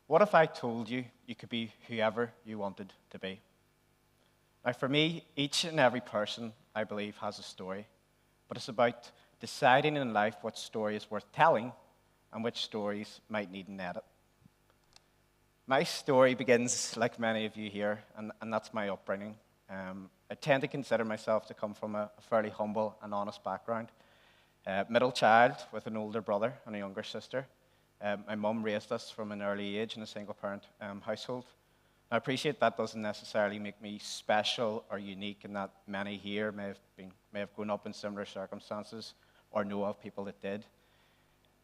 What if I told you you could be whoever you wanted to be? Now, for me, each and every person, I believe, has a story, but it's about deciding in life what story is worth telling and which stories might need an edit. My story begins, like many of you here, and that's my upbringing. I tend to consider myself to come from a fairly humble and honest background. Middle child with an older brother and a younger sister. My mum raised us from an early age in a single-parent household. I appreciate that doesn't necessarily make me special or unique in that many here may have grown up in similar circumstances or know of people that did.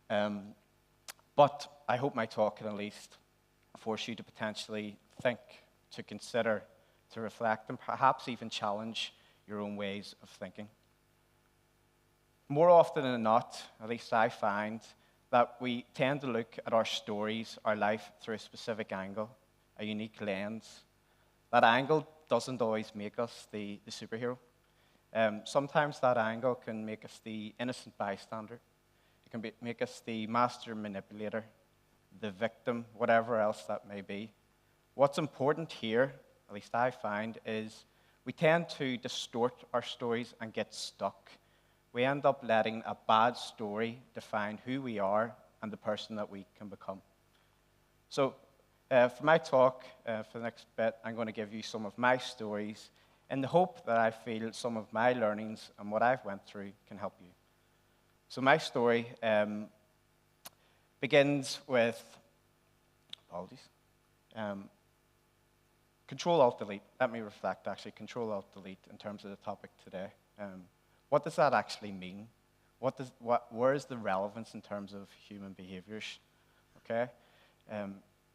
But I hope my talk can at least force you to potentially think, to consider, to reflect, and perhaps even challenge your own ways of thinking. More often than not, at least I find, that we tend to look at our stories, our life, through a specific angle, a unique lens. That angle doesn't always make us the superhero. Sometimes that angle can make us the innocent bystander. It can make us the master manipulator, the victim, whatever else that may be. What's important here, at least I find, is we tend to distort our stories and get stuck. We end up letting a bad story define who we are and the person that we can become. So for my talk, for the next bit, I'm going to give you some of my stories in the hope that I feel some of my learnings and what I've went through can help you. So my story begins with, Control-Alt-Delete. Let me reflect, actually. Control-Alt-Delete in terms of the topic today. What does that actually mean? Where is the relevance in terms of human behaviors? Okay.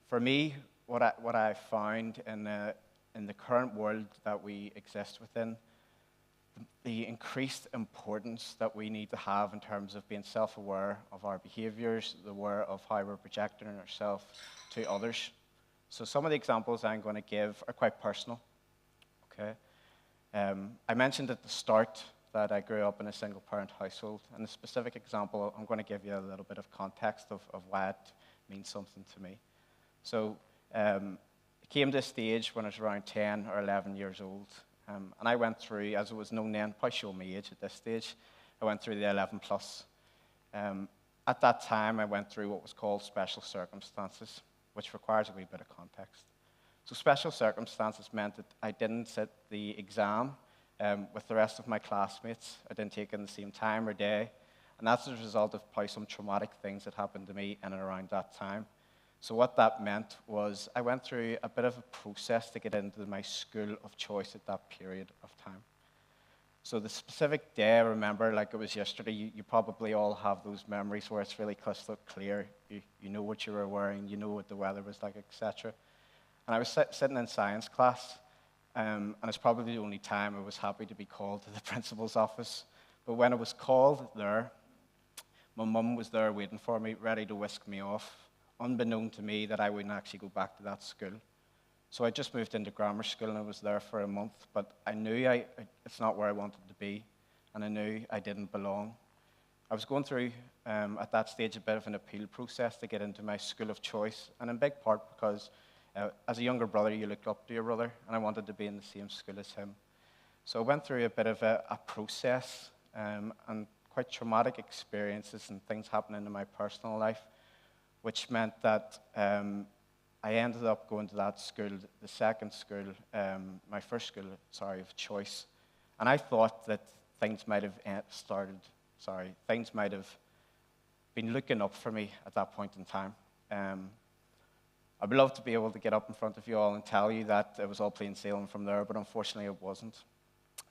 For me, what I found in the current world that we exist within, the increased importance that we need to have in terms of being self-aware of our behaviors, aware of how we're projecting ourselves to others. So some of the examples I'm going to give are quite personal. Okay. I mentioned at the start that I grew up in a single-parent household. And the specific example, I'm going to give you a little bit of context of why it means something to me. So it came to a stage when I was around 10 or 11 years old. And I went through, as it was known then, probably show my age at this stage, I went through the 11 plus. At that time, I went through what was called special circumstances, which requires a wee bit of context. So special circumstances meant that I didn't sit the exam with the rest of my classmates. I didn't take it in the same time or day. And that's as a result of probably some traumatic things that happened to me in and around that time. So what that meant was I went through a bit of a process to get into my school of choice at that period of time. So the specific day, I remember like it was yesterday. You probably all have those memories where it's really crystal clear. You know what you were wearing, you know what the weather was like, etc. And I was sitting in science class, and it's probably the only time I was happy to be called to the principal's office. But when I was called there, my mum was there waiting for me, ready to whisk me off, unbeknown to me that I wouldn't actually go back to that school. So I just moved into grammar school, and I was there for a month, but I knew it's not where I wanted to be, and I knew I didn't belong. I was going through, at that stage, a bit of an appeal process to get into my school of choice, and in big part because as a younger brother, you looked up to your brother, and I wanted to be in the same school as him. So I went through a bit of a process and quite traumatic experiences and things happening in my personal life, which meant that I ended up going to that school, the second school, my first school, of choice. And I thought that things might have things might have been looking up for me at that point in time. I'd love to be able to get up in front of you all and tell you that it was all plain sailing from there, but unfortunately it wasn't.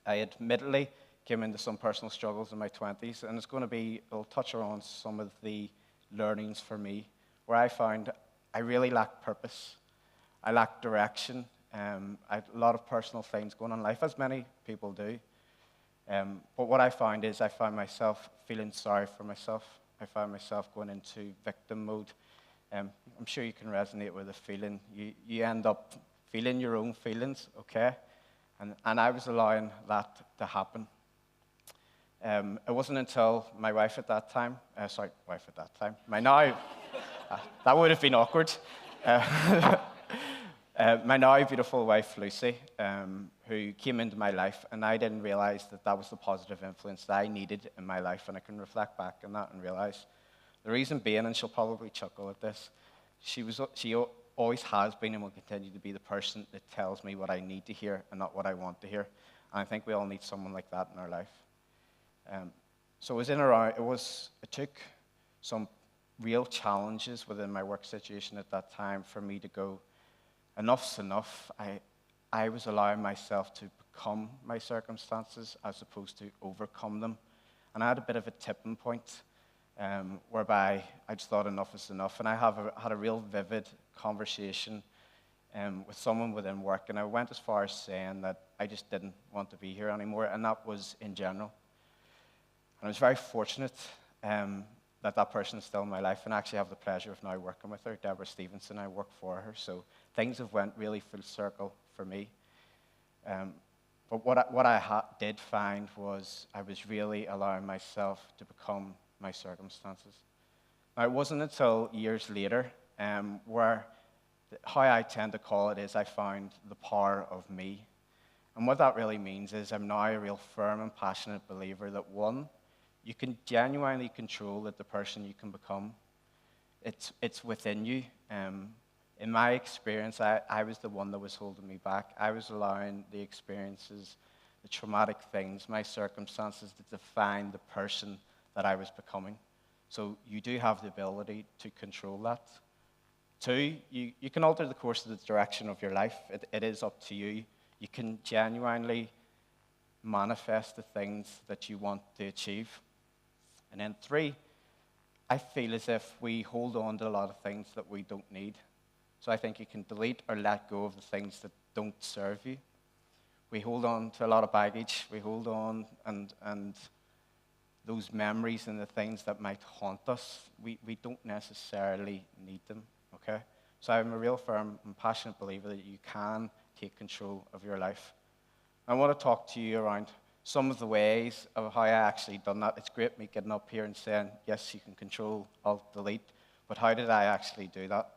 I admittedly came into some personal struggles in my 20s, and I'll touch on some of the learnings for me, where I found I really lacked purpose. I lacked direction. I had a lot of personal things going on in life, as many people do. But what I found is I found myself feeling sorry for myself. I found myself going into victim mode. I'm sure you can resonate with the feeling. You end up feeling your own feelings, okay? And I was allowing that to happen. It wasn't until my wife at that time, my now, that would have been awkward. Uh, my now beautiful wife, Lucy, who came into my life, and I didn't realize that that was the positive influence that I needed in my life, and I can reflect back on that and realize the reason being, and she'll probably chuckle at this, she always has been and will continue to be the person that tells me what I need to hear and not what I want to hear. And I think we all need someone like that in our life. So it was it took some real challenges within my work situation at that time for me to go, enough's enough. I was allowing myself to become my circumstances as opposed to overcome them. And I had a bit of a tipping point whereby I just thought enough is enough. And I had a real vivid conversation with someone within work, and I went as far as saying that I just didn't want to be here anymore, and that was in general. And I was very fortunate that that person is still in my life, and I actually have the pleasure of now working with her, Deborah Stevenson. I work for her, so things have went really full circle for me. But what I did find was I was really allowing myself to become my circumstances. Now, it wasn't until years later where how I tend to call it is I found the power of me. And what that really means is I'm now a real firm and passionate believer that, one, you can genuinely control the person you can become. It's within you. In my experience, I was the one that was holding me back. I was allowing the experiences, the traumatic things, my circumstances to define the person that I was becoming. So you do have the ability to control that. Two, you can alter the course of the direction of your life. It is up to you. You can genuinely manifest the things that you want to achieve. And then three, I feel as if we hold on to a lot of things that we don't need. So I think you can delete or let go of the things that don't serve you. We hold on to a lot of baggage. We hold on and those memories and the things that might haunt us, we don't necessarily need them, okay? So I'm a real firm and passionate believer that you can take control of your life. I want to talk to you around some of the ways of how I actually done that. It's great me getting up here and saying, yes, you can control, Alt, delete, but how did I actually do that?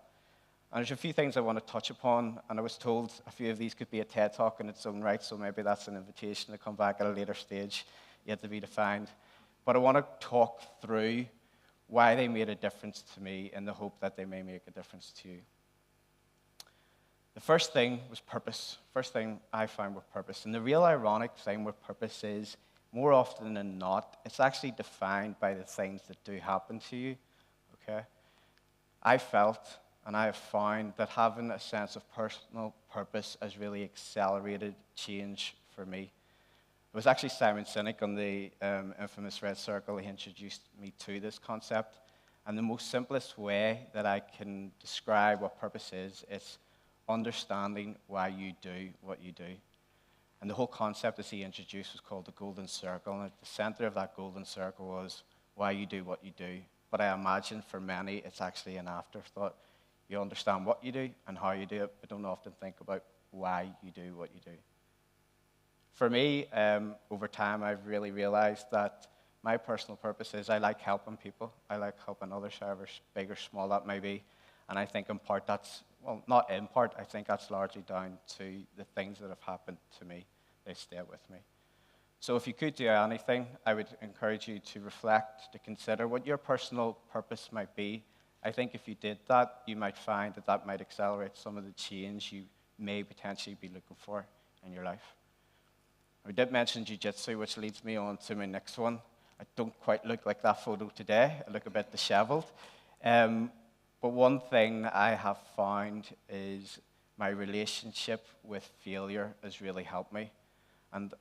And there's a few things I want to touch upon, and I was told a few of these could be a TED Talk in its own right, so maybe that's an invitation to come back at a later stage, yet to be defined. But I want to talk through why they made a difference to me in the hope that they may make a difference to you. The first thing was purpose. First thing I found with purpose. And the real ironic thing with purpose is, more often than not, it's actually defined by the things that do happen to you, okay? I felt, and I have found, that having a sense of personal purpose has really accelerated change for me. It was actually Simon Sinek on the infamous Red Circle. He introduced me to this concept. And the most simplest way that I can describe what purpose is, it's understanding why you do what you do. And the whole concept, as he introduced, was called the Golden Circle. And at the center of that Golden Circle was why you do what you do. But I imagine for many, it's actually an afterthought. You understand what you do and how you do it, but don't often think about why you do what you do. For me, over time, I've really realized that my personal purpose is I like helping people. I like helping others, however big or small that may be. And I think in part that's, well, not in part, I think that's largely down to the things that have happened to me. They stay with me. So if you could do anything, I would encourage you to reflect, to consider what your personal purpose might be. I think if you did that, you might find that that might accelerate some of the change you may potentially be looking for in your life. We did mention jiu-jitsu, which leads me on to my next one. I don't quite look like that photo today. I look a bit disheveled. But one thing I have found is my relationship with failure has really helped me. And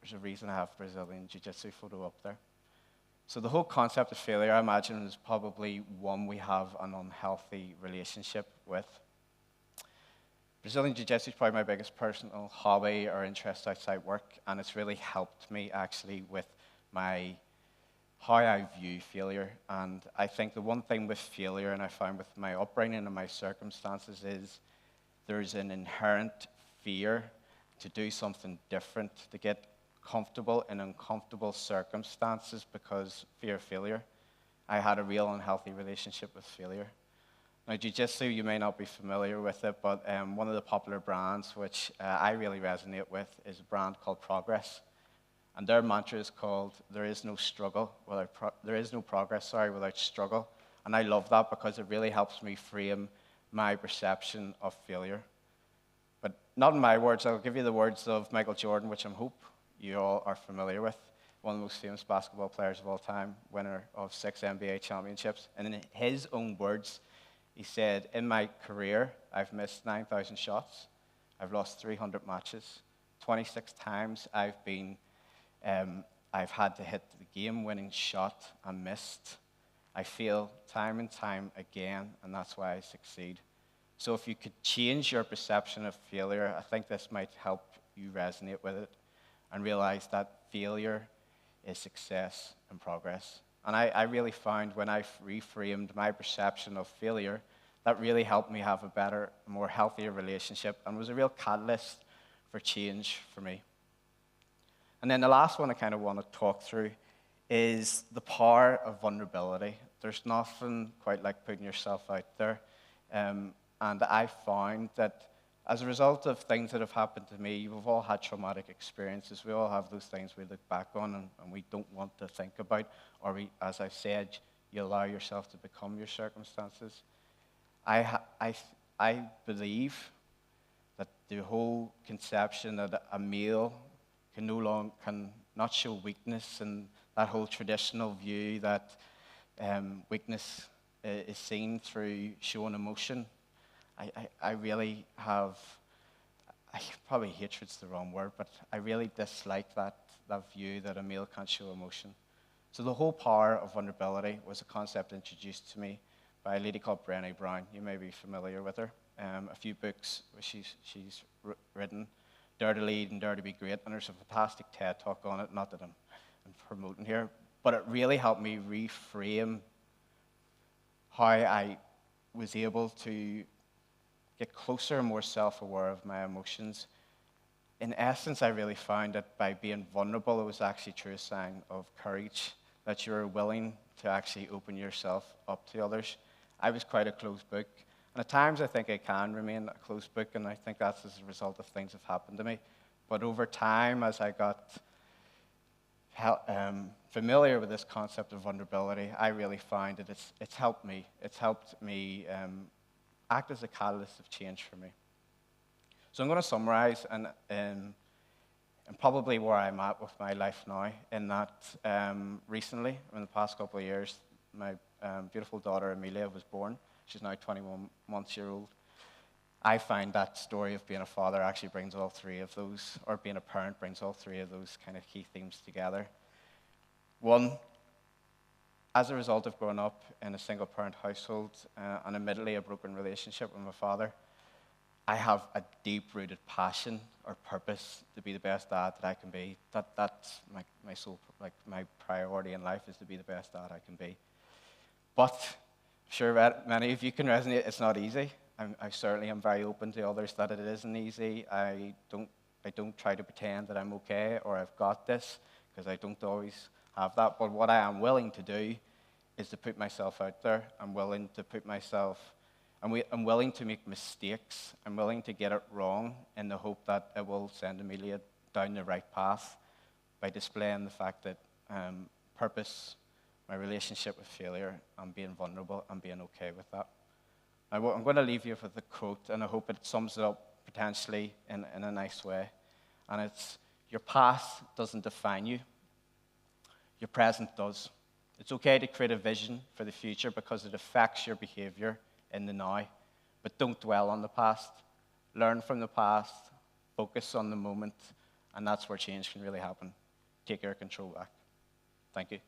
there's a reason I have Brazilian jiu-jitsu photo up there. So the whole concept of failure, I imagine, is probably one we have an unhealthy relationship with. Brazilian Jiu-Jitsu is probably my biggest personal hobby or interest outside work, and it's really helped me actually with how I view failure. And I think the one thing with failure, and I found with my upbringing and my circumstances, is there's an inherent fear to do something different, to get comfortable in uncomfortable circumstances because fear of failure. I had a real unhealthy relationship with failure. Now, jiu-jitsu, you may not be familiar with it, but one of the popular brands which I really resonate with is a brand called Progress. And their mantra is called, there is no progress without struggle. And I love that because it really helps me frame my perception of failure. But not in my words, I'll give you the words of Michael Jordan, which I hope you all are familiar with, one of the most famous basketball players of all time, winner of 6 NBA championships. And in his own words, he said, in my career, I've missed 9,000 shots. I've lost 300 matches. 26 times I've had to hit the game-winning shot and missed. I fail time and time again, and that's why I succeed. So if you could change your perception of failure, I think this might help you resonate with it and realize that failure is success and progress. And I really found when I reframed my perception of failure, that really helped me have a better, more healthier relationship and was a real catalyst for change for me. And then the last one I kind of want to talk through is the power of vulnerability. There's nothing quite like putting yourself out there. And I found that as a result of things that have happened to me, we've all had traumatic experiences. We all have those things we look back on and we don't want to think about, or we, as I've said, you allow yourself to become your circumstances. I believe that the whole conception that a male cannot show weakness, and that whole traditional view that weakness is seen through showing emotion, I really have, probably hatred's the wrong word, but I really dislike that view that a male can't show emotion. So the whole power of vulnerability was a concept introduced to me by a lady called Brené Brown. You may be familiar with her. A few books she's written, Dare to Lead and Dare to Be Great, and there's a fantastic TED Talk on it, not that I'm promoting here, but it really helped me reframe how I was able to get closer and more self-aware of my emotions. In essence, I really found that by being vulnerable, it was actually a true sign of courage, that you're willing to actually open yourself up to others. I was quite a closed book, and at times I think I can remain a closed book, and I think that's as a result of things that have happened to me. But over time, as I got familiar with this concept of vulnerability, I really find that it's helped me. It's helped me act as a catalyst of change for me. So I'm going to summarize and probably where I'm at with my life now, in that recently, in the past couple of years, my beautiful daughter Amelia was born. She's now 21 months old. I find that story of being a father actually brings all three of those, or being a parent brings all three of those kind of key themes together. One, as a result of growing up in a single-parent household and admittedly a broken relationship with my father, I have a deep-rooted passion or purpose to be the best dad that I can be. That's my sole, my priority in life is to be the best dad I can be. But I'm sure many of you can resonate. It's not easy. I certainly am very open to others that it isn't easy. I don't try to pretend that I'm okay or I've got this, because I don't always have that. But what I am willing to do is to put myself out there. I'm willing to I'm willing to make mistakes. I'm willing to get it wrong in the hope that it will send Amelia down the right path by displaying the fact that purpose, my relationship with failure, and being vulnerable and being okay with that. I'm going to leave you with a quote, and I hope it sums it up potentially in a nice way. And it's, your past doesn't define you. Your present does. It's okay to create a vision for the future because it affects your behavior in the now. But don't dwell on the past. Learn from the past. Focus on the moment. And that's where change can really happen. Take your control back. Thank you.